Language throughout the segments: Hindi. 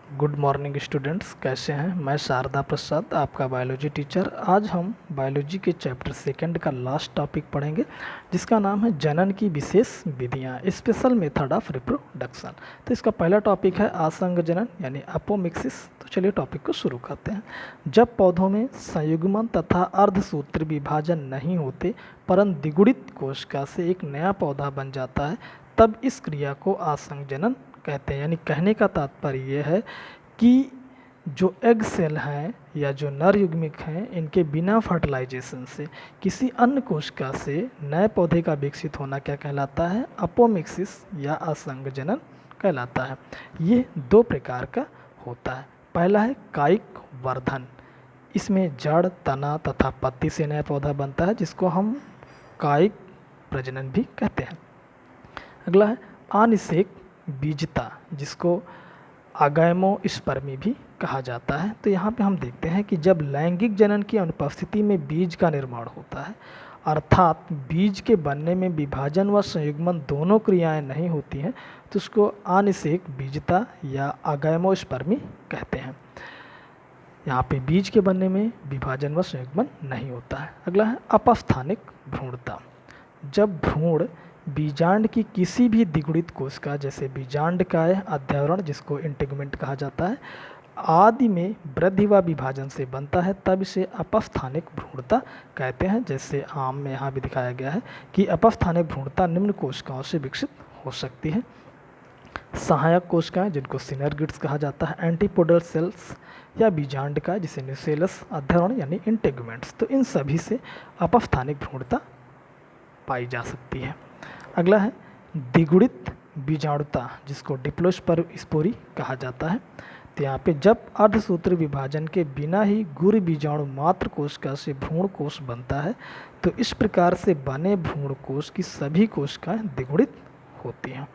गुड मॉर्निंग स्टूडेंट्स, कैसे हैं। मैं शारदा प्रसाद, आपका बायोलॉजी टीचर। आज हम बायोलॉजी के चैप्टर सेकंड का लास्ट टॉपिक पढ़ेंगे, जिसका नाम है जनन की विशेष विधियां, स्पेशल मेथड ऑफ रिप्रोडक्शन। तो इसका पहला टॉपिक है आसंग जनन यानी अपोमिक्सिस। तो चलिए टॉपिक को शुरू करते हैं। जब पौधों में संयुग्मन तथा अर्धसूत्री विभाजन नहीं होते परंतु द्विगुणित कोशिका से एक नया पौधा बन जाता है, तब इस क्रिया को आसंग जनन कहते हैं। यानी कहने का तात्पर्य ये है कि जो एग सेल हैं या जो नर युग्मिक हैं, इनके बिना फर्टिलाइजेशन से किसी अन्य कोशिका से नए पौधे का विकसित होना क्या कहलाता है? अपोमिक्सिस या असंग जनन कहलाता है। ये दो प्रकार का होता है। पहला है कायिक वर्धन, इसमें जड़, तना तथा पत्ती से नया पौधा बनता है, जिसको हम कायिक प्रजनन भी कहते हैं। अगला है अनिषेक बीजता, जिसको आगैमोस्पर्मी भी कहा जाता है। तो यहाँ पे हम देखते हैं कि जब लैंगिक जनन की अनुपस्थिति में बीज का निर्माण होता है, अर्थात बीज के बनने में विभाजन व संयुग्मन दोनों क्रियाएं नहीं होती हैं, तो उसको अनिषेक बीजता या आगैमोस्पर्मी कहते हैं। यहाँ पे बीज के बनने में विभाजन व संयुग्मन नहीं होता है। अगला है अपस्थानिक भ्रूणता। जब भ्रूण बीजांड की किसी भी द्विगुणित कोशिका जैसे बीजांडकाय अध्यावरण, जिसको इंटीग्मेंट कहा जाता है, आदि में वृद्धि व विभाजन से बनता है, तब इसे अपस्थानिक भ्रूणता कहते हैं। जैसे आम में यहाँ भी दिखाया गया है कि अपस्थानिक भ्रूणता निम्न कोशिकाओं से विकसित हो सकती है। सहायक कोशिकाएं, जिनको सिनर्गिड्स कहा जाता है, एंटीपोडल सेल्स या बीजांडकाय जिसे न्यूसेलस अध्यावरण यानी इंटीग्मेंट्स, तो इन सभी से अपस्थानिक भ्रूणता पाई जा सकती है। अगला है द्विगुणित बीजाणुता, जिसको डिप्लोस्पोरी कहा जाता है। तो यहाँ पे जब अर्धसूत्री विभाजन के बिना ही गुरु बीजाणु मात्र कोशिका से भ्रूण कोश बनता है, तो इस प्रकार से बने भ्रूण कोश की सभी कोशिकाएं द्विगुणित होती हैं।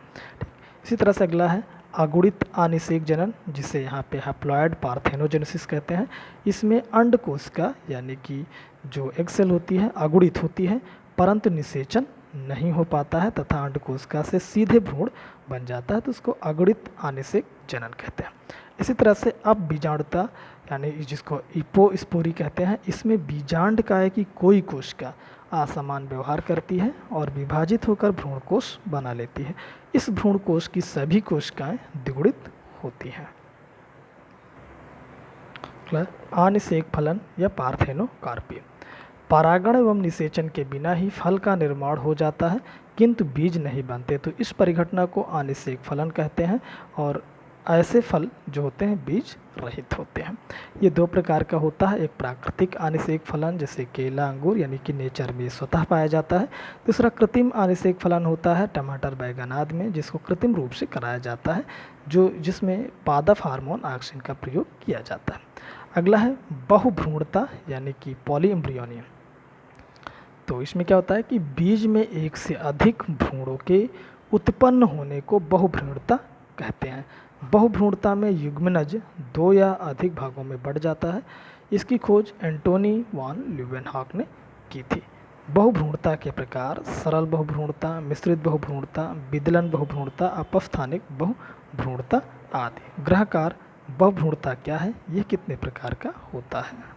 इसी तरह से अगला है अगुणित अनिषेक जनन, जिसे यहाँ पे हैप्लॉयड पार्थेनोजेनेसिस कहते हैं। इसमें अंड कोशिका यानी कि जो एग सेल होती है अगुणित होती है, परंतु निषेचन नहीं हो पाता है तथा अंड कोशिका से सीधे भ्रूण बन जाता है, तो उसको अगुणित अनिषेक जनन कहते हैं। इसी तरह से अब बीजाणुता यानी जिसको इपोस्पोरी कहते हैं, इसमें बीजांडकाय की कोई कोशिका असमान व्यवहार करती है और विभाजित होकर भ्रूणकोश बना लेती है। इस भ्रूणकोश की सभी कोशिकाएं द्विगुणित होती हैं। अनिषेक फलन या पार्थेनोकार्पी। परागण एवं निषेचन के बिना ही फल का निर्माण हो जाता है, किंतु बीज नहीं बनते, तो इस परिघटना को अनिषेक फलन कहते हैं। और ऐसे फल जो होते हैं बीज रहित होते हैं। ये दो प्रकार का होता है, एक प्राकृतिक अनिषेक फलन जैसे केला, अंगूर यानी कि नेचर में स्वतः पाया जाता है। दूसरा कृत्रिम अनिषेक फलन होता है टमाटर, बैगन आदि में, जिसको कृत्रिम रूप से कराया जाता है, जिसमें पादप हार्मोन ऑक्सिन का प्रयोग किया जाता है। अगला है बहुभ्रूणता यानी कि पॉलीएम्ब्रियोनियम। तो इसमें क्या होता है कि बीज में एक से अधिक भ्रूणों के उत्पन्न होने को बहुभ्रूणता कहते हैं। बहुभ्रूणता में युग्मनज दो या अधिक भागों में बढ़ जाता है। इसकी खोज एंटोनी वॉन ल्यूवेनहॉक ने की थी। बहुभ्रूणता के प्रकार सरल बहुभ्रूणता, मिश्रित बहुभ्रूणता, विदलन बहुभ्रूणता, अपस्थानिक बहुभ्रूणता आदि। ग्रहकार बहुभ्रूणता क्या है, यह कितने प्रकार का होता है?